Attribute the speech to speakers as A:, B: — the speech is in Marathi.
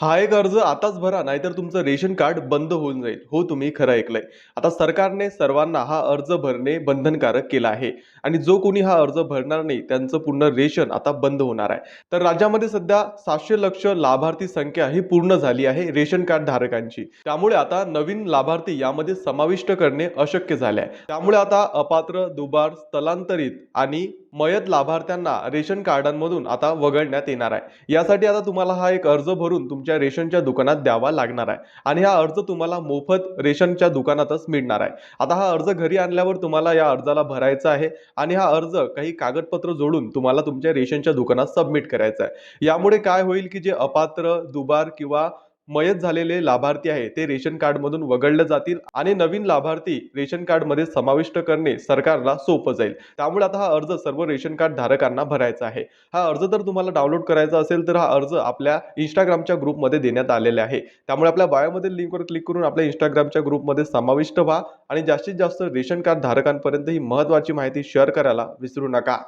A: हा एक अर्ज आताच भरा, नाहीतर तुमचं रेशन कार्ड बंद होऊन जाईल. हो, तुम्ही खरं ऐकलंय. आता सरकारने सर्वांना हा अर्ज भरणे बंधनकारक केला आहे आणि जो कोणी हा अर्ज भरणार नाही, त्यांचं पूर्ण रेशन आता बंद होणार आहे. तर राज्यामध्ये सध्या 700 लक्ष लाभार्थी संख्या ही पूर्ण झाली आहे रेशन कार्ड धारकांची. त्यामुळे आता नवीन लाभार्थी यामध्ये समाविष्ट करणे अशक्य झाले आहे. त्यामुळे आता अपात्र, दुबार, स्थलांतरित आणि मयत लाभार्थ्यांना रेशन कार्डांमधून आता वगळण्यात येणार आहे. यासाठी आता तुम्हाला हा एक अर्ज भरून तुमच्या रेशनच्या दुकानात द्यावा लागणार आहे आणि हा अर्ज तुम्हाला मोफत रेशनच्या दुकानातच मिळणार आहे. आता हा अर्ज घरी आणल्यावर तुम्हाला या अर्जाला भरायचा आहे आणि हा अर्ज काही कागदपत्र जोडून तुम्हाला तुमच्या रेशनच्या दुकानात सबमिट करायचा आहे. यामुळे काय होईल की जे अपात्र, दुबार किंवा मयत झालेले लाभार्थी आहे ते रेशन कार्ड मधून वगळले जातील आणि नवीन लाभार्थी रेशन कार्ड मध्ये समाविष्ट करणे सरकारला सोपं जाईल. त्यामुळे आता हा अर्ज सर्व रेशन कार्ड धारकांना भरायचा आहे. हा अर्ज जर तुम्हाला डाउनलोड करायचा असेल तर हा अर्ज आपल्या इंस्टाग्रामच्या ग्रुपमध्ये देण्यात आलेला आहे. त्यामुळे आपल्या बायोमधील लिंकवर क्लिक करून आपल्या इंस्टाग्रामच्या ग्रुपमध्ये समाविष्ट व्हा आणि जास्तीत जास्त रेशन कार्ड धारकांपर्यंत ही महत्त्वाची माहिती शेअर करायला विसरू नका.